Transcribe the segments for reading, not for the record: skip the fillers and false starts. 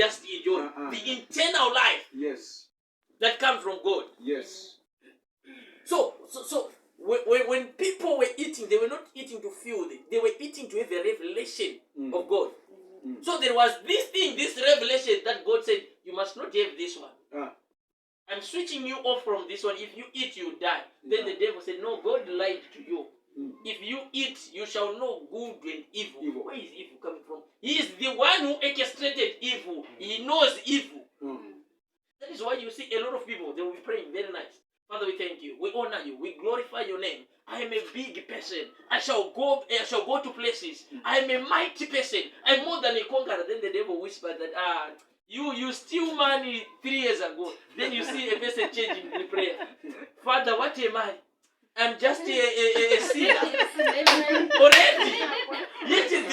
just enjoy. The internal life. Yes. That comes from God. Yes. So when people were eating, they were not eating to feel it. They were eating to have a revelation of God. So there was this thing, this revelation that God said, you must not have this one. I'm switching you off from this one. If you eat, you die. Then the devil said, no, God lied to you. If you eat, you shall know good and evil. Where is evil coming from? He is the one who orchestrated evil. He knows evil. That is why you see a lot of people, they will be praying very nice. Father, we thank you. We honor you. We glorify your name. I am a big person. I shall go to places. I am a mighty person. I'm more than a conqueror. Then the devil whispered that, you steal money 3 years ago. Then you see a person changing the prayer. Father, what am I? I'm just a sinner. Already. Yet it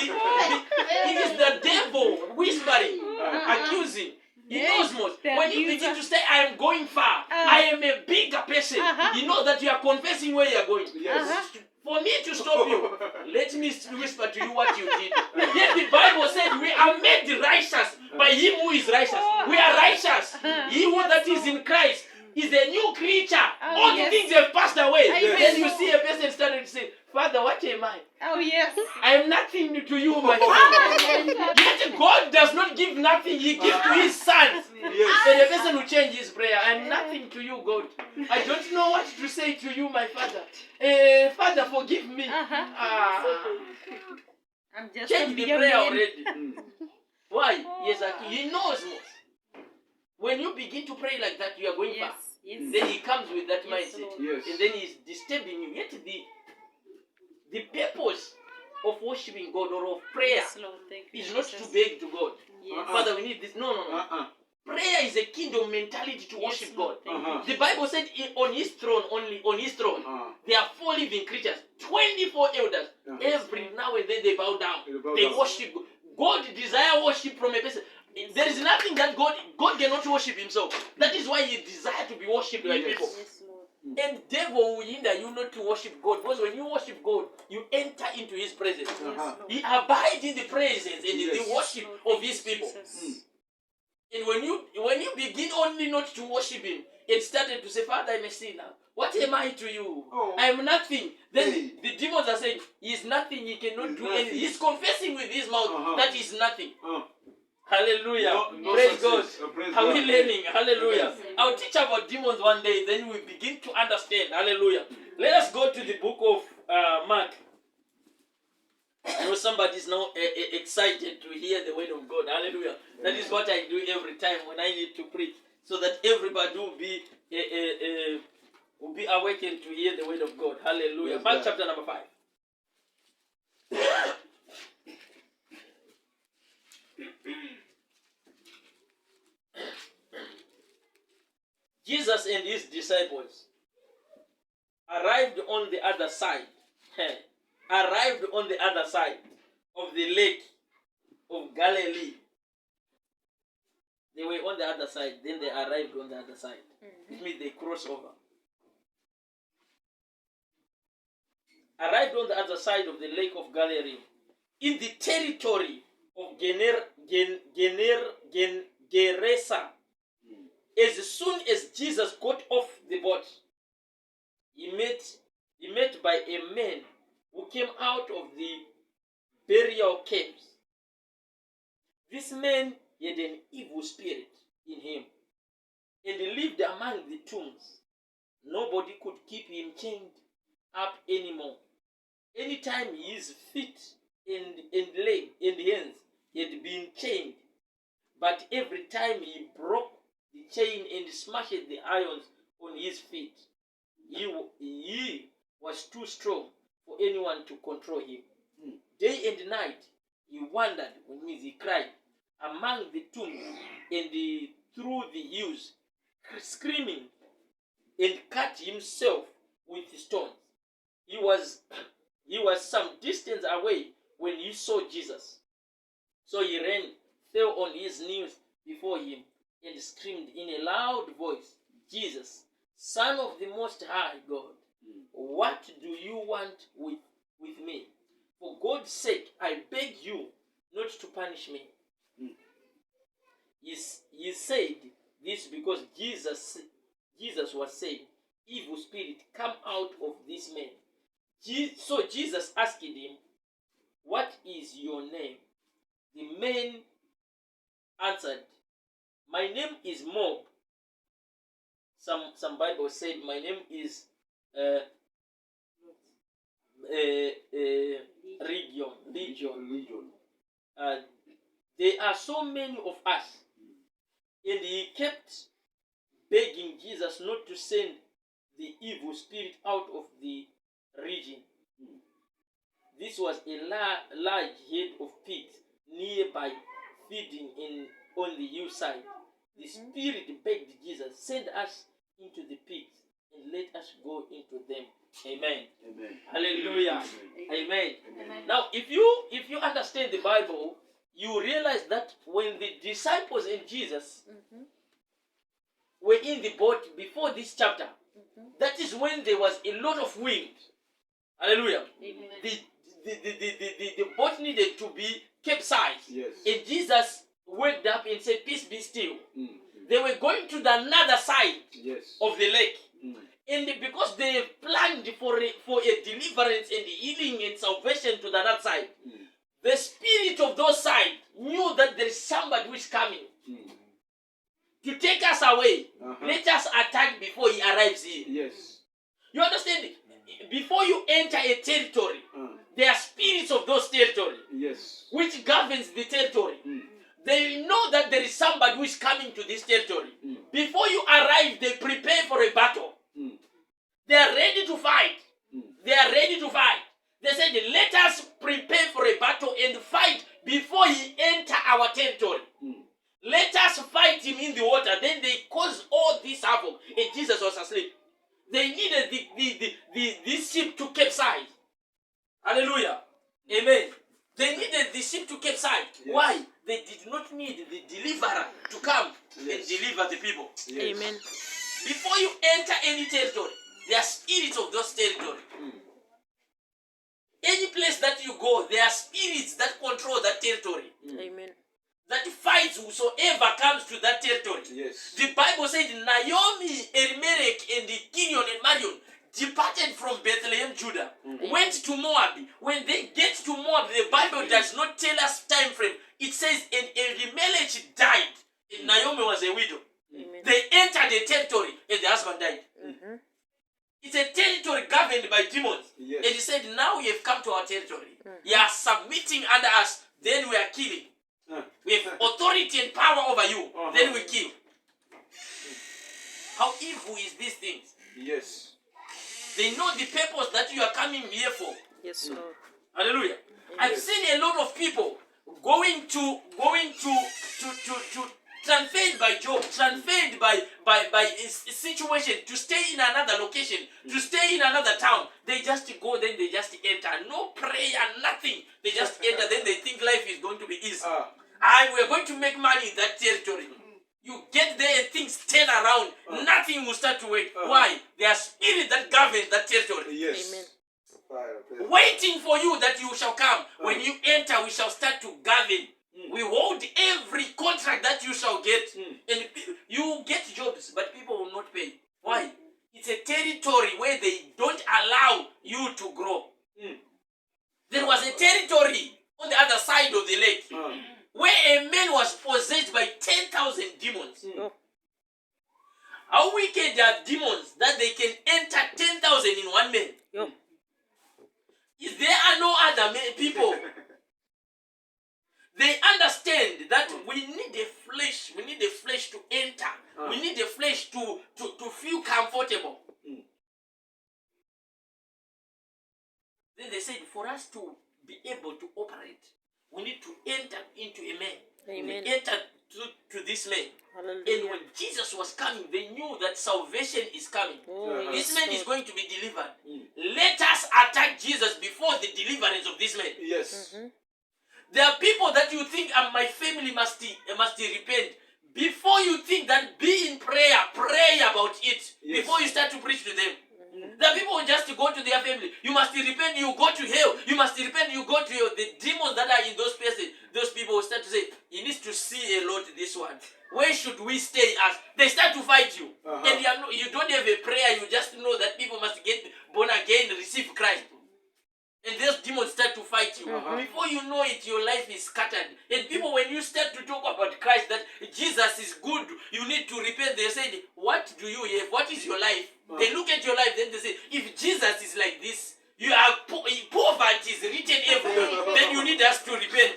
is the devil whispering, accusing. He knows most. When you begin to say, I am going far, I am a bigger person, you know that you are confessing where you are going. Yes. For me to stop you, let me whisper to you what you did. Yet the Bible said we are made righteous by him who is righteous. We are righteous. He who that is in Christ is a new creature. All the things have passed away. Then you see a person starting to say, Father, what am I? Oh, yes. I am nothing to you, my father. Yet God does not give nothing. He gives to his sons. Yes. And the person will change his prayer. I am nothing to you, God. I don't know what to say to you, my father. Father, forgive me. I'm just Change the prayer already. Why? Yes, he knows most. When you begin to pray like that, you are going far. Yes. Then he comes with that mindset. Lord. Yes. And then he's disturbing you. Yet the purpose of worshiping God or of prayer Yes, Lord. Thank you, is not Jesus. to beg to God. Yes. Father, we need this. No. Prayer is a kingdom mentality to Yes, worship Lord. God. Thank you. The Bible said on his throne, there are 4 living creatures, 24 elders. Every now and then they bow down. They worship God. God desire worship from a person. There is nothing that God cannot worship himself. That is why he desires to be worshipped by people. Yes, Lord. And devil will hinder you not to worship God. Because when you worship God, you enter into his presence. Yes, Lord. He abides in the presence and in Yes. the worship Lord, of his thank you, people. Jesus. And when you begin only not to worship him, and started to say, Father, I'm a sinner. What am I to you? Oh. I am nothing. Then Hey. the demons are saying, he is nothing, he cannot He's do nothing. anything. He's confessing with his mouth that he is nothing. Hallelujah. No Praise God. success. Praise Are we God. learning? Hallelujah. Yes. I'll teach about demons one day, then we begin to understand. Hallelujah. Let us go to the book of Mark. I know somebody is now excited to hear the word of God. Hallelujah. That is what I do every time when I need to preach, so that everybody will be awakened to hear the word of God. Hallelujah. Yes, Mark God. chapter number 5. Jesus and his disciples arrived on the other side. Arrived on the other side of the lake of Galilee. They were on the other side, then they arrived on the other side. It means they cross over. Arrived on the other side of the lake of Galilee, in the territory of Gerasa. As soon as Jesus got off the boat, he met by a man who came out of the burial caves. This man had an evil spirit in him, and he lived among the tombs. Nobody could keep him chained up anymore. Anytime his feet and leg and hands had been chained, but every time he broke the chain and smashed the irons on his feet, he was too strong for anyone to control him. Day and night he wandered, when he cried, among the tombs and through the hills, screaming, and cut himself with stones. He was some distance away when he saw Jesus. So he ran, fell on his knees before him, and screamed in a loud voice, Jesus, Son of the Most High God, what do you want with me? For God's sake, I beg you not to punish me. he said this because Jesus was saying, evil spirit, come out of this man. So Jesus asked him, what is your name? The man answered, my name is Mob. Some Bible said my name is Legion. There are so many of us. And he kept begging Jesus not to send the evil spirit out of the region. This was a large herd of pigs nearby, feeding on the hillside. The spirit begged Jesus, send us into the pigs and let us go into them. Amen. Amen. Hallelujah. Amen. Amen. Amen. Now, if you understand the Bible, you realize that when the disciples and Jesus were in the boat before this chapter, that is when there was a lot of wind. Hallelujah. Amen. The boat needed to be capsized. Yes. And Jesus waked up and said, peace be still. They were going to the another side Yes. of the lake. Mm. And because they planned for a deliverance and healing and salvation to the other side, the spirit of those sides knew that there is somebody who is coming to take us away. Let us attack before he arrives here. Yes. You understand? Before you enter a territory, there are spirits of those territory Yes. which governs the territory. They know that there is somebody who is coming to this territory. Before you arrive, they prepare for a battle. They are ready to fight. They are ready to fight. They said, let us prepare for a battle and fight before he enter our territory. Let us fight him in the water. Then they caused all this havoc, and Jesus was asleep. They needed this ship to capsize. Hallelujah. Amen. They needed the ship to capsize. Yes. Why? They did not need the deliverer to come and Yes. deliver the people. Yes. Amen. Before you enter any territory, there are spirits of those territory. Any place that you go, there are spirits that control that territory. Amen. That fights whosoever comes to that territory. Yes. The Bible said Naomi, Elimelech, and Kilion and Marion departed from Bethlehem, Judah, went to Moab. When they get to Moab, the Bible does not tell us time frame. It says, and Elimelech died, and Naomi was a widow. Amen. They entered the territory, and the husband died. It's a territory governed by demons. Yes. And he said, now you have come to our territory. You are submitting under us, then we are killing. We have authority and power over you, then we kill. How evil is these things? Yes. They know the purpose that you are coming here for. Yes, Lord. Hallelujah. I've seen a lot of people going to transferred by job, transferred by a situation to stay in another location, to stay in another town. They just go, then they just enter. No prayer, nothing. They just enter, then they think life is going to be easy. We're going to make money in that territory. You get there and things turn around. Nothing will start to work. Why? There are spirits that govern that territory. Yes. Amen. Waiting for you that you shall come. When you enter, we shall start to govern. We hold every contract that you shall get. And you get jobs, but people will not pay. Why? It's a territory where they don't allow you to grow. There was a territory on the other side of the lake where a man was possessed by 10,000 demons. How wicked are demons that they can enter 10,000 in one man? Yo. If there are no other people, they understand that we need the flesh. We need the flesh to enter. We need the flesh to feel comfortable. Then they said, for us to be able to operate, we need to enter into a man. Amen. They entered to this man. Hallelujah. And when Jesus was coming, they knew that salvation is coming. Oh, This yes, man is Lord. going to be delivered. Let us attack Jesus before the deliverance of this man. Yes. There are people that you think my family must repent. Before you think that, be in prayer, pray about it before you start to preach to them. The people just go to their family. You must repent, you go to hell. You must repent, you go to hell. The demons that are in those places, those people will start to say, he needs to see a lot this one. Where should we stay as? They start to fight you. And you don't have a prayer, you just know that people must get born again, receive Christ. And those demons start to fight you. Before you know it, your life is scattered. And people, when you start to talk about Christ, that Jesus is good, you need to repent, they say, what do you have? What is your life? They look at your life, then they say, if Jesus is like this, you are poverty is written everywhere, then you need us to repent.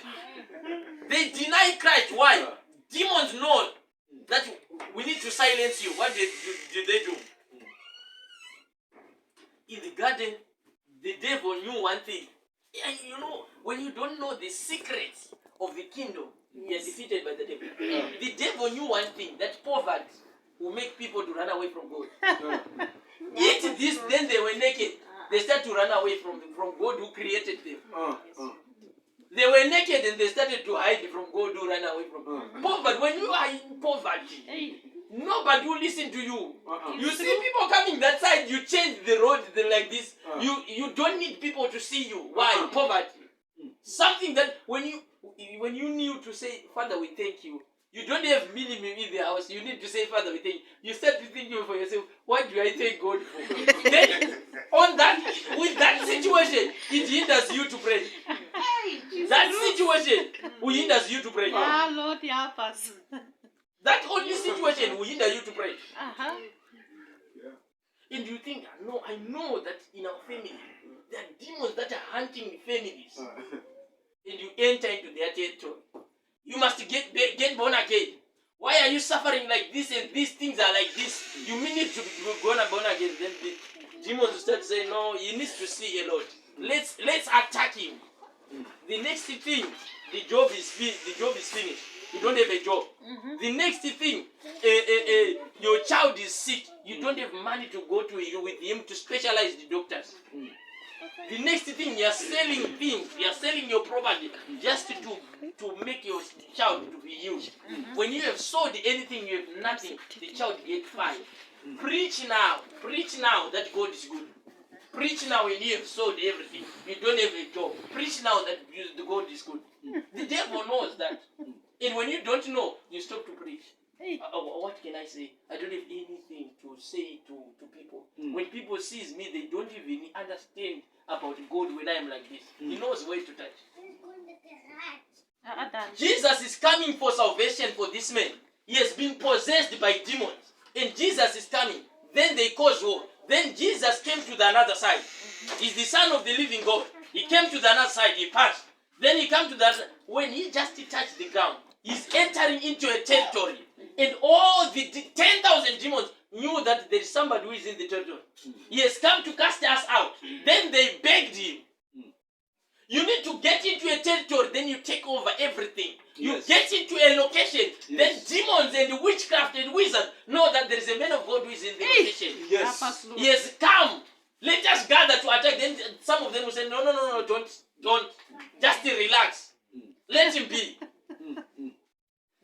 They deny Christ. Why? Demons know that we need to silence you. What did they do? In the garden, the devil knew one thing. And you know, when you don't know the secrets of the kingdom, you are defeated by the devil. The devil knew one thing, that poverty will make people to run away from God. Eat this, then they were naked. They start to run away from God who created them. They were naked and they started to hide from God who ran away from them. Poverty, when you are in poverty, nobody will listen to you. You see people coming that side, you change the road like this. You don't need people to see you. Why? Poverty. Something that when you need to say, Father, we thank you. You don't have minimum in the house. You need to say, Father, we thank you. You start to think for yourself, what do I thank God for? Then, with that situation, it hinders you to pray. That situation will hinders you to pray. Lord, help us. That only situation will hinder you to pray. And you think, no, I know that in our family, there are demons that are hunting families. And you enter into their territory. You must get born again. Why are you suffering like this and these things are like this? You need to be born again. Then the demons start saying, no, he needs to see a lot. Let's attack him. The next thing, the job is finished. You don't have a job. The next thing, your child is sick. You don't have money to go to with him to specialize the doctors. The next thing, you are selling things, you are selling your property just to make your child to be healed. When you have sold anything, you have nothing, the child gets fired. Preach now that God is good. Preach now when you have sold everything, you don't have a job. Preach now that God is good. The devil knows that. And when you don't know, you stop to preach. What can I say? I don't have anything to say to people. When people sees me, they don't even understand about God when I am like this. He knows where to touch. Jesus is coming for salvation for this man. He has been possessed by demons. And Jesus is coming. Then they cause war. Then Jesus came to the another side. He's the Son of the living God. He came to the other side. He passed. Then he came to the other. When he just touched the ground, he's entering into a territory. And all the 10,000 demons knew that there is somebody who is in the territory. He has come to cast us out. Then they begged him. You need to get into a territory, then you take over everything. You get into a location, then demons and witchcraft and wizards know that there is a man of God who is in the location. He has come. Let us gather to attack. Then some of them will say, no, don't. Just relax. Let him be.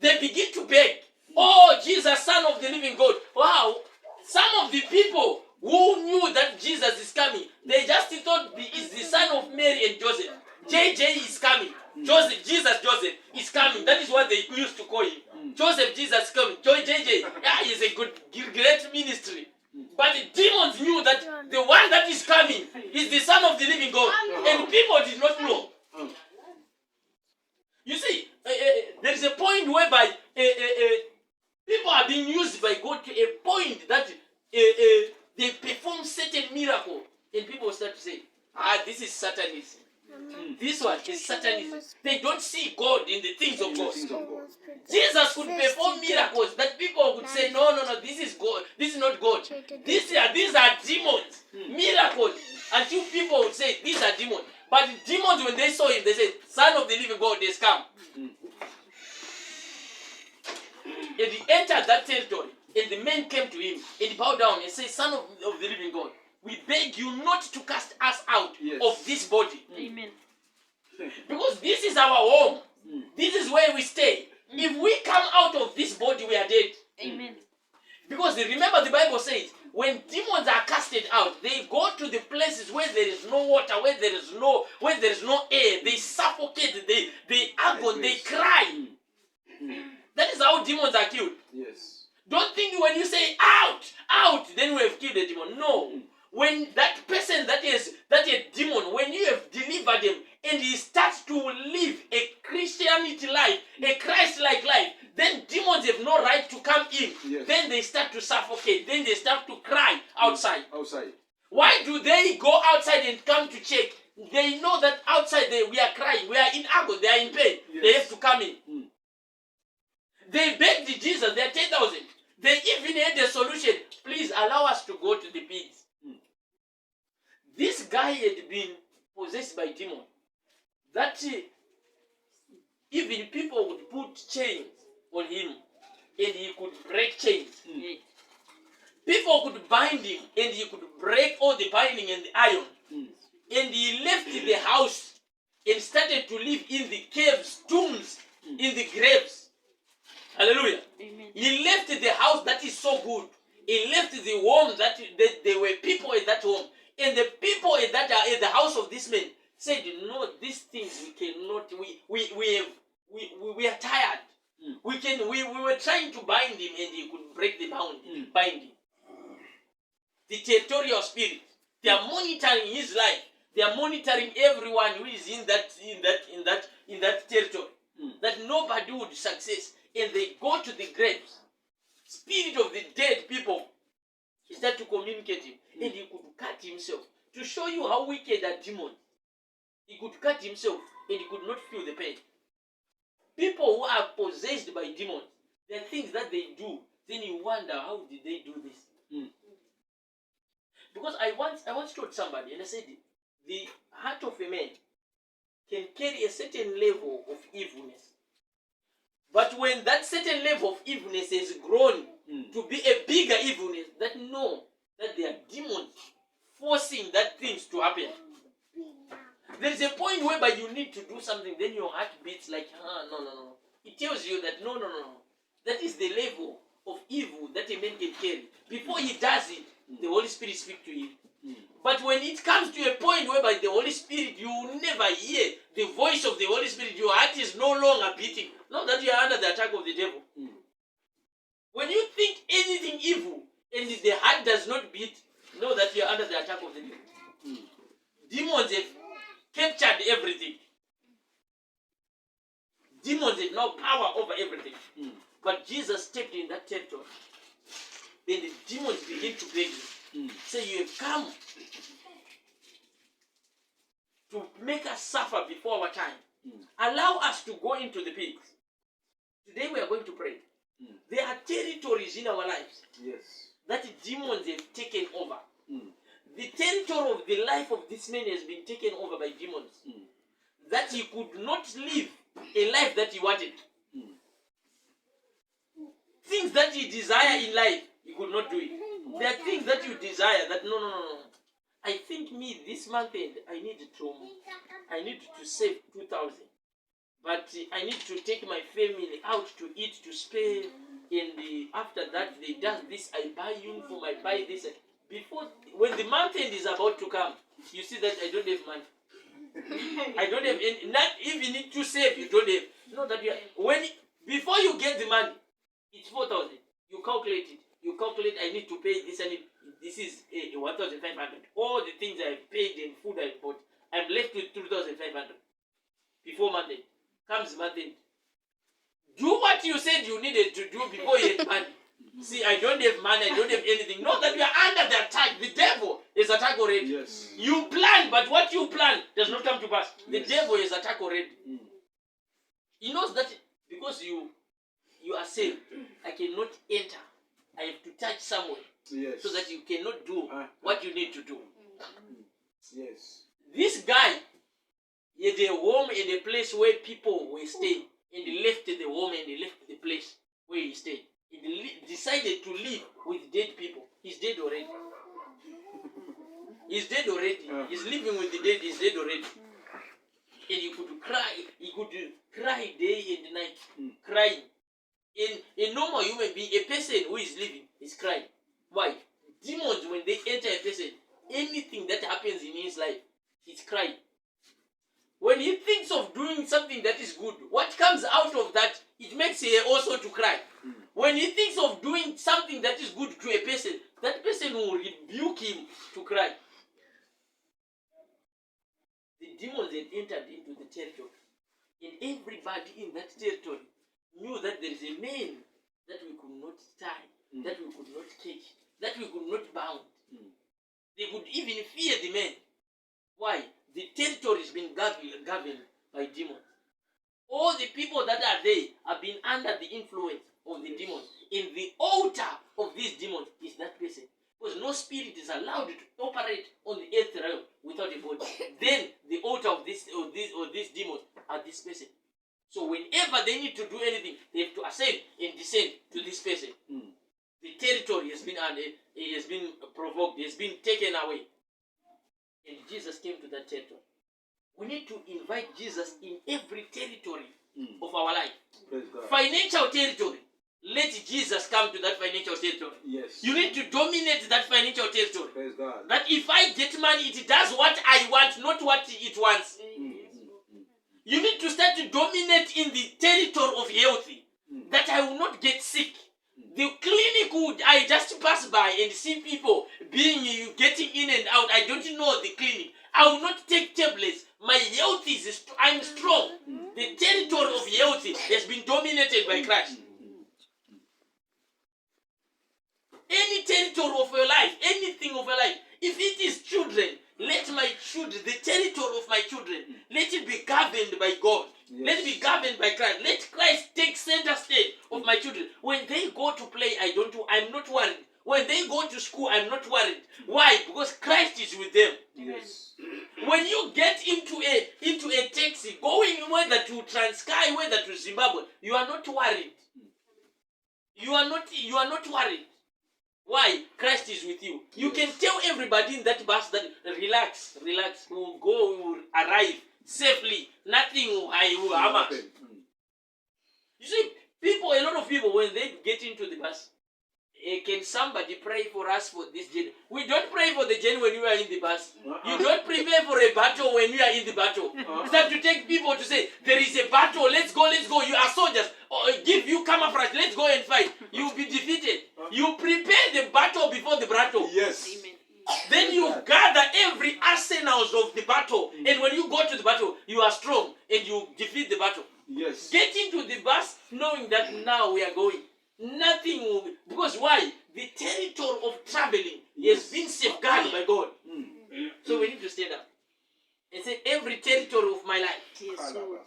They begin to beg. Oh, Jesus, Son of the living God. Wow. Some of the people who knew that Jesus is coming, they just thought he is the son of Mary and Joseph. JJ is coming. Jesus Joseph is coming. That is what they used to call him. Joseph Jesus is coming. JJ, is a great ministry. But the demons knew that the one that is coming is the Son of the living God. And people did not know. You see, there is a point whereby people are being used by God to a point that they perform certain miracle, and people start to say, this is Satanism. This one is Satanism. They don't see God in the things of God. Jesus could perform miracles that people would say, no, this is God. This is not God. These are demons. Miracles. Until people would say, these are demons. But the demons, when they saw him, they said, Son of the living God has come. And he entered that territory. And the men came to him and he bowed down and said, Son of the living God, we beg you not to cast us out of this body. Amen. Because this is our home. This is where we stay. If we come out of this body, we are dead. Amen. Because remember the Bible says, when demons are casted out, they go to the places where there is no water, where there is no air. They suffocate, they agony, they cry. how demons are killed. Yes. Don't think when you say out, out, then we have killed a demon. No. When that person that a demon, when you have delivered him and he starts to live a Christianity life, a Christ-like life, then demons have no right to come in. Yes. Then they start to suffocate. Then they start to cry outside. Outside. Why do they go outside and come to check? They know that outside we are crying, we are in agony, they are in pain. Yes. They have to come in. Mm. They begged Jesus, they are 10,000. They even had a solution. Please allow us to go to the pigs. Mm. This guy had been possessed by demon. That even people would put chains on him and he could break chains. Yes. People could bind him and he could break all the binding and the iron. Mm. And he left the house and started to live in the caves, tombs, in the graves. Hallelujah. Amen. He left the house that is so good. He left the home that there were people in that home. And the people at the house of this man said, no, these things we cannot, we are tired. Mm. We were trying to bind him and he could break the binding. The territorial spirit. They are monitoring his life. They are monitoring everyone who is in that territory. Mm. That nobody would success. And they go to the graves. Spirit of the dead people. He started to communicate him. And he could cut himself. To show you how wicked are demons. He could cut himself and he could not feel the pain. People who are possessed by demons, there are things that they do. Then you wonder, how did they do this? Mm. Because I once told somebody, and I said, the heart of a man can carry a certain level of evilness. But when that certain level of evilness has grown to be a bigger evilness, that there are demons forcing that things to happen. There is a point whereby you need to do something, then your heart beats like, no. It tells you that no. That is the level of evil that a man can carry. Before he does it, the Holy Spirit speaks to him. But when it comes to a point whereby the Holy Spirit, you will never hear the voice of the Holy Spirit, your heart is no longer beating. Not that you are under the attack of the devil. When you think anything evil and the heart does not beat, know that you are under the attack of the devil. Demons have captured everything. Demons have now power over everything. But Jesus stepped in that territory. Then the demons begin to beg him. Say, you have come to make us suffer before our time. Allow us to go into the pigs. Today we are going to pray. There are territories in our lives Yes. that demons have taken over. The territory of the life of this man has been taken over by demons. That he could not live a life that he wanted. Things that he desired in life, he could not do it. There are things that you desire that no. I think this month end I need to save 2,000. But I need to take my family out to eat, to spare, and after that they does this, I buy uniform, I buy this. When the month end is about to come, you see that I don't have money. I don't have any, not even need to save, you don't have. No, that you are, before you get the money, it's 4,000. You calculate it. You calculate, I need to pay this, and this is 1,500. All the things I paid and food I bought, I'm left with 2,500. Before month end. Comes month end. Do what you said you needed to do before you had money. See, I don't have money, I don't have anything. Know that you are under the attack. The devil is attacked already. Yes. You plan, but what you plan does not come to pass. The devil is attacked already. He knows that because you are saved, I cannot enter. I have to touch somewhere. Yes. So that you cannot do what you need to do. Yes. This guy had a home and a place where people were staying. And he left the home and he left the place where he stayed. He decided to live with dead people. He's dead already. He's dead already. He's living with the dead. He's dead already. And he could cry. He could cry day and night. Crying. In a normal human being, a person who is living is crying. Why? Demons, when they enter a person, anything that happens in his life, he's crying. when he thinks of doing something that is good, what comes out of that, it makes him also to cry. When he thinks of doing something that is good to a person, that person will rebuke him to cry. The demons had entered into the territory, and everybody in that territory knew that there is a man that we could not tie, that we could not catch, that we could not bound. They could even fear the man. Why? The territory has been governed by demons. All the people that are there have been under the influence of the demons. And the altar of these demons is that person. Because no spirit is allowed to operate on the earth realm without a body. Then the altar of these demons are this person. So whenever they need to do anything, they have to ascend and descend to this person. The territory has been provoked, has been taken away. And Jesus came to that territory. We need to invite Jesus in every territory of our life. Praise God. Financial territory. Let Jesus come to that financial territory. Yes. You need to dominate that financial territory. Praise God. That if I get money, it does what I want, not what it wants. You need to start to dominate in the territory of health. That I will not get sick. The clinic would I just pass by and see people getting in and out. I don't know the clinic. I will not take tablets. My health is I'm strong. The territory of health has been dominated by Christ. Any territory of your life, anything of your life, if it is children, let my children, the territory of my children, let it be governed by God. Yes. Let it be governed by Christ. Let Christ take center stage of my children. When they go to play, I'm not worried. When they go to school, I'm not worried. Why? Because Christ is with them. Yes. When you get into a taxi, going whether to Transkei, whether to Zimbabwe, you are not worried. You are not worried. Why? Christ is with you. You can tell everybody in that bus that relax. We will go, we will arrive safely. Nothing will harm us. You see, a lot of people, when they get into the bus, can somebody pray for us for this journey? We don't pray for the journey when you are in the bus. You don't prepare for a battle when you are in the battle. It's time to take people to say, there is a battle, let's go. You are soldiers. Give you camouflage, let's go and fight. You will be defeated. You prepare the battle before the battle. Yes. Amen. Then you gather every arsenals of the battle. And when you go to the battle, you are strong and you defeat the battle. Yes. Get into the bus knowing that now we are going. Nothing will be. Because why? The territory of traveling has been safeguarded by God. So we need to stand up and say, every territory of my life. Yes, Lord.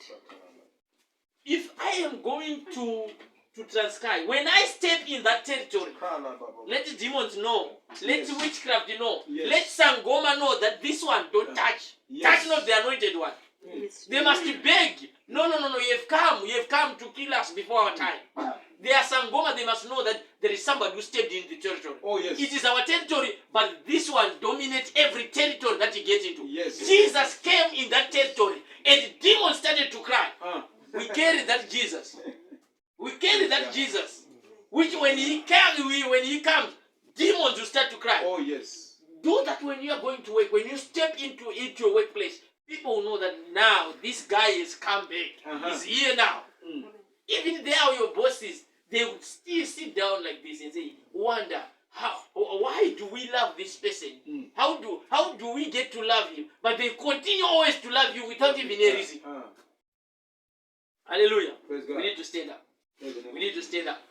If I am going to Transkei, when I step in that territory, let the demons know. Let the witchcraft know. Yes. Let Sangoma know that this one don't touch. Yes. Touch not the anointed one. Yes. They must beg. No, you have come to kill us before our time. They are Sangoma, they must know that there is somebody who stepped in the territory. Oh, yes. It is our territory, but this one dominates every territory that you get into. Yes. Jesus came in that territory and demons started to cry. We carry that Jesus. We carry that Jesus. Which when he comes, demons will start to cry. Oh, yes. Do that when you are going to work. When you step into your workplace, people will know that now this guy has come back. He's here now. Even they are your bosses. They would still sit down like this and say, wonder, why do we love this person? How do we get to love him? But they continue always to love you without even a reason. Hallelujah. Praise God. We need to stand up. We need to stand up.